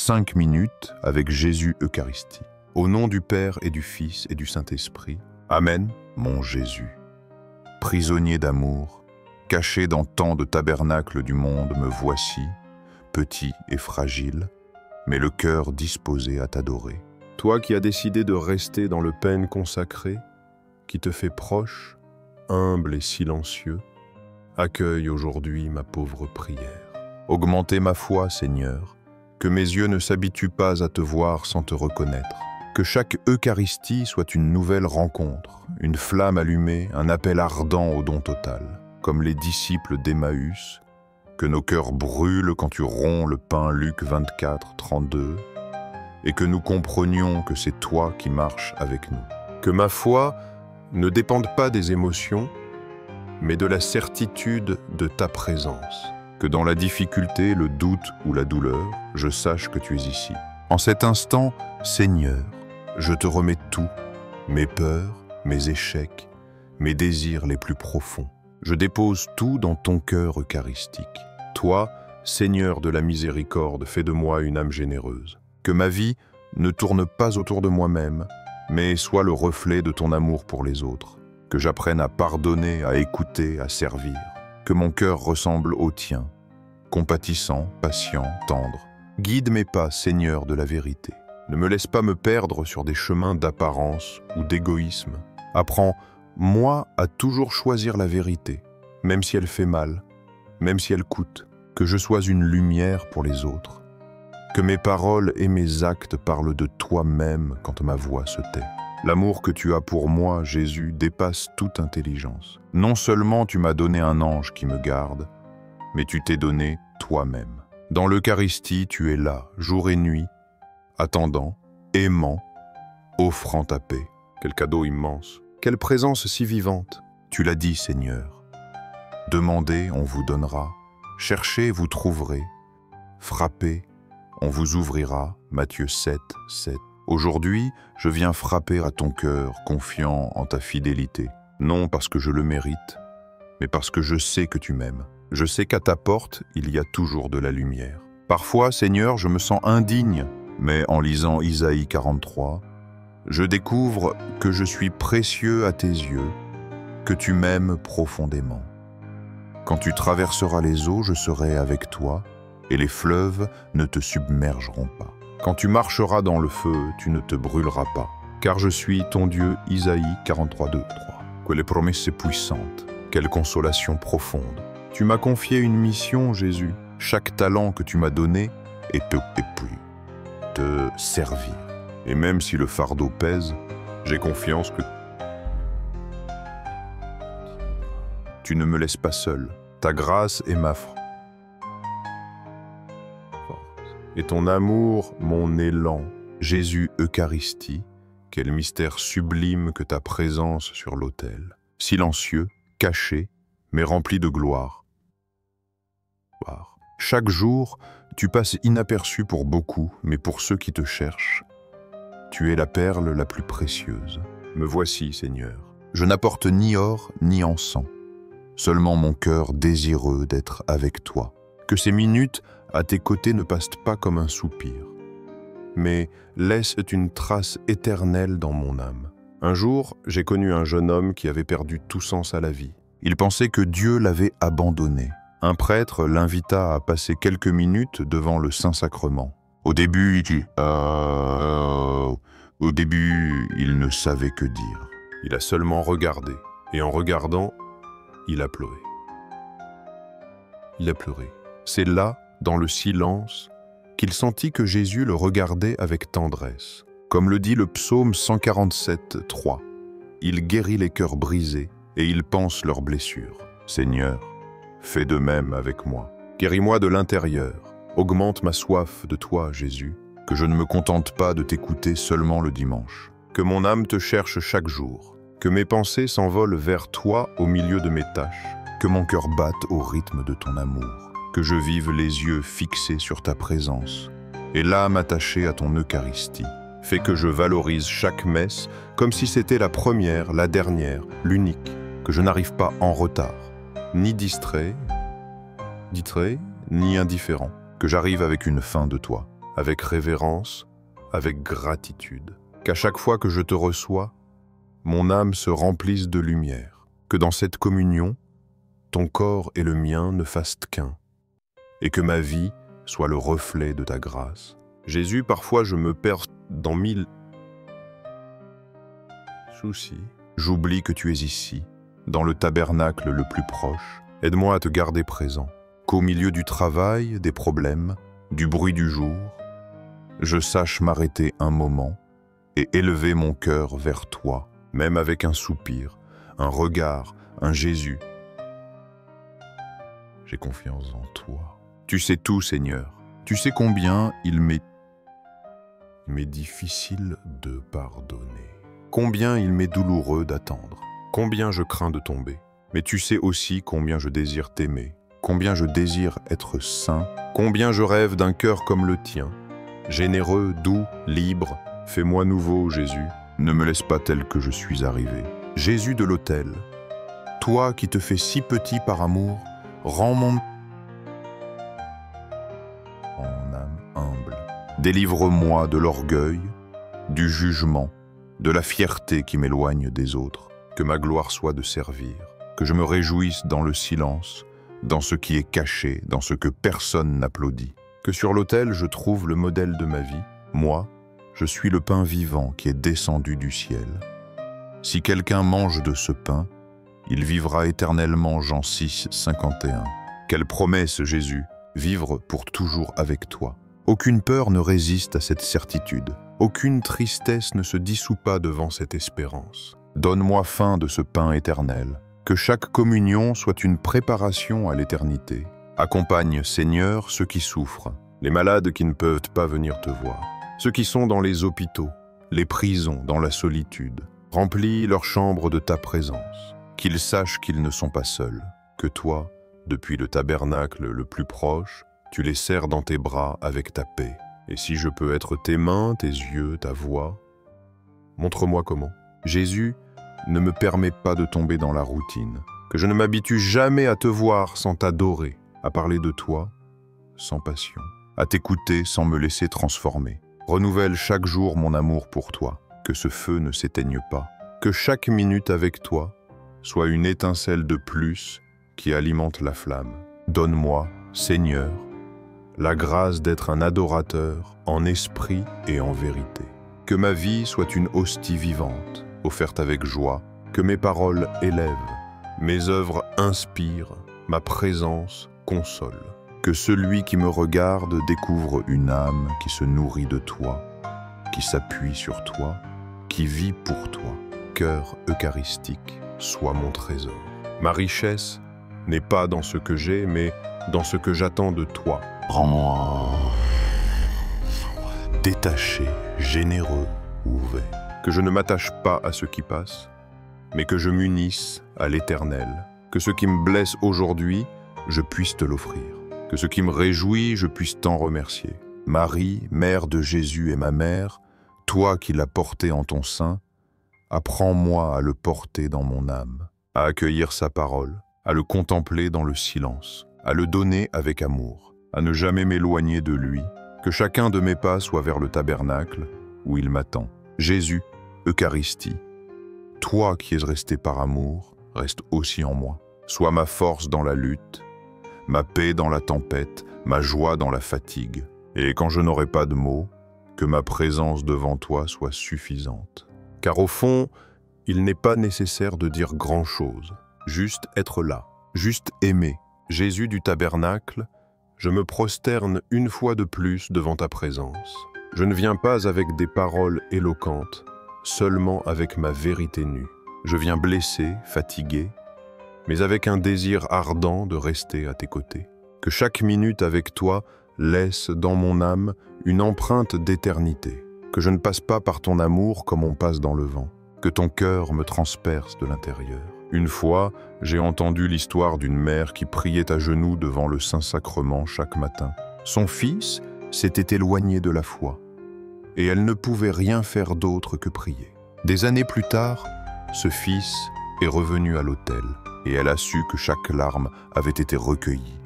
5 minutes avec Jésus Eucharistie. Au nom du Père et du Fils et du Saint-Esprit. Amen, mon Jésus. Prisonnier d'amour, caché dans tant de tabernacles du monde, me voici, petit et fragile, mais le cœur disposé à t'adorer. Toi qui as décidé de rester dans le peine consacré, qui te fait proche, humble et silencieux, accueille aujourd'hui ma pauvre prière. Augmentez ma foi, Seigneur, que mes yeux ne s'habituent pas à te voir sans te reconnaître. Que chaque Eucharistie soit une nouvelle rencontre, une flamme allumée, un appel ardent au don total. Comme les disciples d'Emmaüs, que nos cœurs brûlent quand tu romps le pain, Luc 24, 32, et que nous comprenions que c'est toi qui marches avec nous. Que ma foi ne dépende pas des émotions, mais de la certitude de ta présence. Que dans la difficulté, le doute ou la douleur, je sache que tu es ici. En cet instant, Seigneur, je te remets tout, mes peurs, mes échecs, mes désirs les plus profonds. Je dépose tout dans ton cœur eucharistique. Toi, Seigneur de la miséricorde, fais de moi une âme généreuse. Que ma vie ne tourne pas autour de moi-même, mais soit le reflet de ton amour pour les autres. Que j'apprenne à pardonner, à écouter, à servir. Que mon cœur ressemble au tien, compatissant, patient, tendre. Guide mes pas, Seigneur de la vérité. Ne me laisse pas me perdre sur des chemins d'apparence ou d'égoïsme. Apprends-moi à toujours choisir la vérité, même si elle fait mal, même si elle coûte. Que je sois une lumière pour les autres. Que mes paroles et mes actes parlent de toi-même quand ma voix se tait. L'amour que tu as pour moi, Jésus, dépasse toute intelligence. Non seulement tu m'as donné un ange qui me garde, mais tu t'es donné toi-même. Dans l'Eucharistie, tu es là, jour et nuit, attendant, aimant, offrant ta paix. Quel cadeau immense, quelle présence si vivante. Tu l'as dit, Seigneur. Demandez, on vous donnera. Cherchez, vous trouverez. Frappez, on vous ouvrira. Matthieu 7, 7. Aujourd'hui, je viens frapper à ton cœur, confiant en ta fidélité. Non parce que je le mérite, mais parce que je sais que tu m'aimes. Je sais qu'à ta porte, il y a toujours de la lumière. Parfois, Seigneur, je me sens indigne, mais en lisant Isaïe 43, je découvre que je suis précieux à tes yeux, que tu m'aimes profondément. Quand tu traverseras les eaux, je serai avec toi, et les fleuves ne te submergeront pas. Quand tu marcheras dans le feu, tu ne te brûleras pas, car je suis ton Dieu. Isaïe 43, 2, 3. Quelle promesse puissante, quelle consolation profonde. Tu m'as confié une mission, Jésus. Chaque talent que tu m'as donné est te servir. Et même si le fardeau pèse, j'ai confiance que tu ne me laisses pas seul. Ta grâce est ma force. Et ton amour, mon élan. Jésus Eucharistie, quel mystère sublime que ta présence sur l'autel. Silencieux, caché, mais rempli de gloire. Chaque jour, tu passes inaperçu pour beaucoup, mais pour ceux qui te cherchent, tu es la perle la plus précieuse. Me voici, Seigneur. Je n'apporte ni or ni encens, seulement mon cœur désireux d'être avec toi. Que ces minutes à tes côtés ne passent pas comme un soupir, mais laissent une trace éternelle dans mon âme. Un jour, j'ai connu un jeune homme qui avait perdu tout sens à la vie. Il pensait que Dieu l'avait abandonné. Un prêtre l'invita à passer quelques minutes devant le Saint-Sacrement. Au début, il ne savait que dire. Il a seulement regardé, et en regardant, il a pleuré. Il a pleuré. C'est là, dans le silence, qu'il sentit que Jésus le regardait avec tendresse. Comme le dit le psaume 147, 3. Il guérit les cœurs brisés et il panse leurs blessures. Seigneur, fais de même avec moi. Guéris-moi de l'intérieur. Augmente ma soif de toi, Jésus, que je ne me contente pas de t'écouter seulement le dimanche. Que mon âme te cherche chaque jour. Que mes pensées s'envolent vers toi au milieu de mes tâches. Que mon cœur batte au rythme de ton amour. Que je vive les yeux fixés sur ta présence et l'âme attachée à ton Eucharistie. Fais que je valorise chaque messe comme si c'était la première, la dernière, l'unique. Que je n'arrive pas en retard, ni distrait, ni indifférent. Que j'arrive avec une faim de toi. avec révérence, avec gratitude. Qu'à chaque fois que je te reçois, mon âme se remplisse de lumière, que dans cette communion, ton corps et le mien ne fassent qu'un, et que ma vie soit le reflet de ta grâce. Jésus, parfois je me perds dans 1000 soucis. J'oublie que tu es ici, dans le tabernacle le plus proche. Aide-moi à te garder présent, qu'au milieu du travail, des problèmes, du bruit du jour, je sache m'arrêter un moment et élever mon cœur vers toi, même avec un soupir, un regard, un Jésus. J'ai confiance en toi. Tu sais tout, Seigneur. Tu sais combien il m'est difficile de pardonner. Combien il m'est douloureux d'attendre. Combien je crains de tomber. Mais tu sais aussi combien je désire t'aimer. Combien je désire être saint. Combien je rêve d'un cœur comme le tien. Généreux, doux, libre. Fais-moi nouveau, Jésus. Ne me laisse pas tel que je suis arrivé. Jésus de l'autel, toi qui te fais si petit par amour, rends mon âme humble. Délivre-moi de l'orgueil, du jugement, de la fierté qui m'éloigne des autres. Que ma gloire soit de servir, que je me réjouisse dans le silence, dans ce qui est caché, dans ce que personne n'applaudit. Que sur l'autel je trouve le modèle de ma vie. Moi, je suis le pain vivant qui est descendu du ciel. Si quelqu'un mange de ce pain, il vivra éternellement. Jean 6, 51. Quelle promesse, Jésus, vivre pour toujours avec toi. Aucune peur ne résiste à cette certitude. Aucune tristesse ne se dissout pas devant cette espérance. Donne-moi faim de ce pain éternel. Que chaque communion soit une préparation à l'éternité. Accompagne, Seigneur, ceux qui souffrent, les malades qui ne peuvent pas venir te voir, ceux qui sont dans les hôpitaux, les prisons, dans la solitude. Remplis leurs chambres de ta présence. Qu'ils sachent qu'ils ne sont pas seuls, que toi, depuis le tabernacle le plus proche, tu les serres dans tes bras avec ta paix. Et si je peux être tes mains, tes yeux, ta voix, montre-moi comment. Jésus, ne me permets pas de tomber dans la routine, que je ne m'habitue jamais à te voir sans t'adorer, à parler de toi sans passion, à t'écouter sans me laisser transformer. Renouvelle chaque jour mon amour pour toi, que ce feu ne s'éteigne pas, que chaque minute avec toi soit une étincelle de plus qui alimente la flamme. Donne-moi, Seigneur, la grâce d'être un adorateur en esprit et en vérité. Que ma vie soit une hostie vivante, offerte avec joie, que mes paroles élèvent, mes œuvres inspirent, ma présence console. Que celui qui me regarde découvre une âme qui se nourrit de toi, qui s'appuie sur toi, qui vit pour toi. Cœur eucharistique, sois mon trésor. Ma richesse n'est pas dans ce que j'ai, mais dans ce que j'attends de toi. Rends-moi détaché, généreux, ouvert. Que je ne m'attache pas à ce qui passe, mais que je m'unisse à l'Éternel. Que ce qui me blesse aujourd'hui, je puisse te l'offrir. Que ce qui me réjouit, je puisse t'en remercier. Marie, mère de Jésus et ma mère, toi qui l'as porté en ton sein, apprends-moi à le porter dans mon âme, à accueillir sa parole, à le contempler dans le silence, à le donner avec amour, à ne jamais m'éloigner de lui, que chacun de mes pas soit vers le tabernacle où il m'attend. Jésus, Eucharistie, toi qui es resté par amour, reste aussi en moi. Sois ma force dans la lutte, ma paix dans la tempête, ma joie dans la fatigue. Et quand je n'aurai pas de mots, que ma présence devant toi soit suffisante. Car au fond, il n'est pas nécessaire de dire grand-chose, juste être là, juste aimer. Jésus du tabernacle, je me prosterne une fois de plus devant ta présence. Je ne viens pas avec des paroles éloquentes, seulement avec ma vérité nue. Je viens blessé, fatigué, mais avec un désir ardent de rester à tes côtés. Que chaque minute avec toi laisse dans mon âme une empreinte d'éternité. Que je ne passe pas par ton amour comme on passe dans le vent. Que ton cœur me transperce de l'intérieur. Une fois, j'ai entendu l'histoire d'une mère qui priait à genoux devant le Saint-Sacrement chaque matin. Son fils s'était éloigné de la foi, et elle ne pouvait rien faire d'autre que prier. Des années plus tard, ce fils est revenu à l'autel, et elle a su que chaque larme avait été recueillie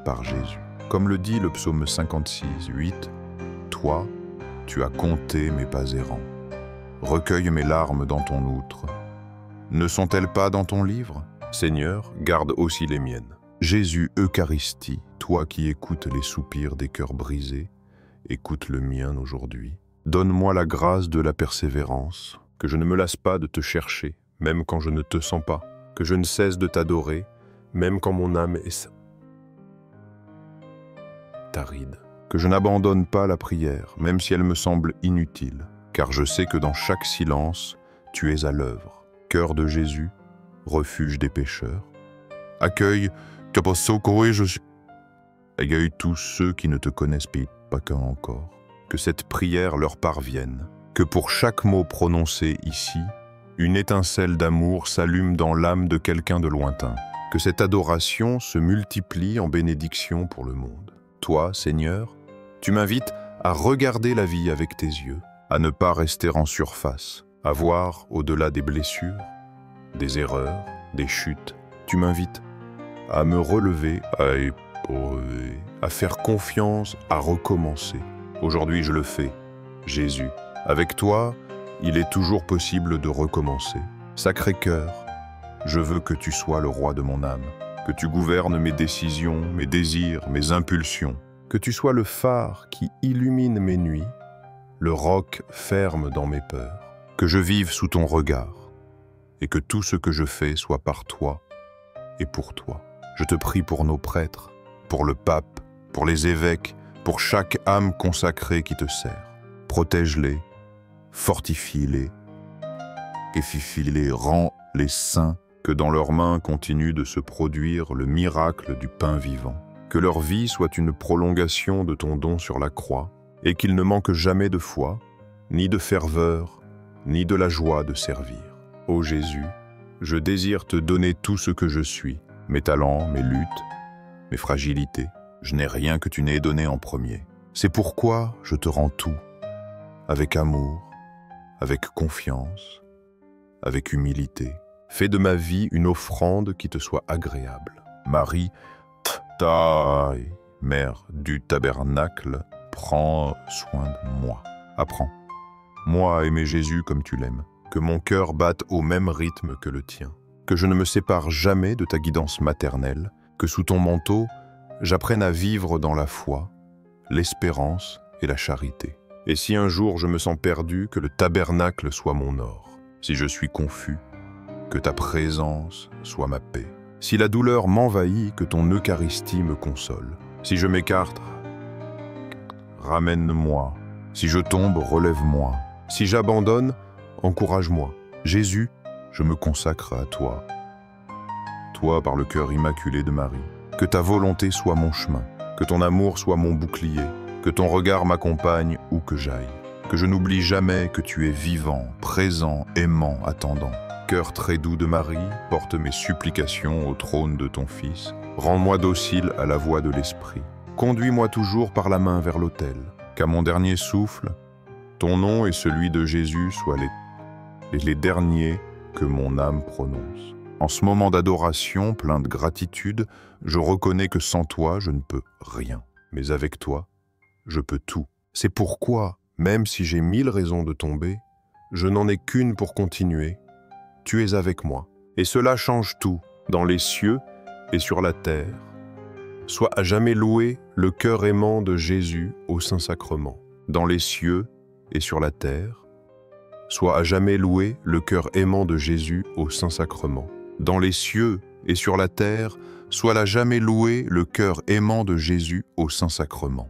par Jésus. Comme le dit le psaume 56, 8, « Toi, tu as compté mes pas errants. Recueille mes larmes dans ton outre. Ne sont-elles pas dans ton livre? Seigneur, garde aussi les miennes. » Jésus, Eucharistie, toi qui écoutes les soupirs des cœurs brisés, écoute le mien aujourd'hui. Donne-moi la grâce de la persévérance, que je ne me lasse pas de te chercher, même quand je ne te sens pas, que je ne cesse de t'adorer, même quand mon âme est aride, que je n'abandonne pas la prière, même si elle me semble inutile, car je sais que dans chaque silence, tu es à l'œuvre. Cœur de Jésus, refuge des pécheurs, accueille tous ceux qui ne te connaissent pas encore. Que cette prière leur parvienne, que pour chaque mot prononcé ici, une étincelle d'amour s'allume dans l'âme de quelqu'un de lointain. Que cette adoration se multiplie en bénédiction pour le monde. Toi, Seigneur, tu m'invites à regarder la vie avec tes yeux, à ne pas rester en surface, à voir au-delà des blessures, des erreurs, des chutes. Tu m'invites à me relever, à faire confiance, à recommencer. Aujourd'hui, je le fais, Jésus. Avec toi, il est toujours possible de recommencer. Sacré-Cœur, je veux que tu sois le roi de mon âme, que tu gouvernes mes décisions, mes désirs, mes impulsions, que tu sois le phare qui illumine mes nuits, le roc ferme dans mes peurs, que je vive sous ton regard, et que tout ce que je fais soit par toi et pour toi. Je te prie pour nos prêtres, pour le pape, pour les évêques, pour chaque âme consacrée qui te sert. Protège-les, fortifie-les, rends-les saints, que dans leurs mains continue de se produire le miracle du pain vivant. Que leur vie soit une prolongation de ton don sur la croix, et qu'ils ne manquent jamais de foi, ni de ferveur, ni de la joie de servir. Ô Jésus, je désire te donner tout ce que je suis, mes talents, mes luttes, mes fragilités. Je n'ai rien que tu n'aies donné en premier. C'est pourquoi je te rends tout, avec amour, avec confiance, avec humilité. Fais de ma vie une offrande qui te soit agréable. Marie, Mère du tabernacle, prends soin de moi. Apprends, moi à aimer Jésus comme tu l'aimes, que mon cœur batte au même rythme que le tien, que je ne me sépare jamais de ta guidance maternelle, que sous ton manteau, j'apprenne à vivre dans la foi, l'espérance et la charité. Et si un jour je me sens perdu, que le tabernacle soit mon or. Si je suis confus, que ta présence soit ma paix. Si la douleur m'envahit, que ton Eucharistie me console. Si je m'écarte, ramène-moi. Si je tombe, relève-moi. Si j'abandonne, encourage-moi. Jésus, je me consacre à toi. Toi, par le cœur immaculé de Marie. Que ta volonté soit mon chemin, que ton amour soit mon bouclier, que ton regard m'accompagne où que j'aille. Que je n'oublie jamais que tu es vivant, présent, aimant, attendant. Cœur très doux de Marie, porte mes supplications au trône de ton Fils. Rends-moi docile à la voix de l'Esprit. Conduis-moi toujours par la main vers l'autel. Qu'à mon dernier souffle, ton nom et celui de Jésus soient les derniers que mon âme prononce. En ce moment d'adoration, plein de gratitude, je reconnais que sans toi, je ne peux rien. Mais avec toi, je peux tout. C'est pourquoi, même si j'ai 1000 raisons de tomber, je n'en ai qu'une pour continuer. Tu es avec moi. Et cela change tout, dans les cieux et sur la terre. Sois à jamais loué le cœur aimant de Jésus au Saint-Sacrement. Dans les cieux et sur la terre. Sois à jamais loué le cœur aimant de Jésus au Saint-Sacrement. Dans les cieux et sur la terre, sois à jamais loué le cœur aimant de Jésus au Saint-Sacrement.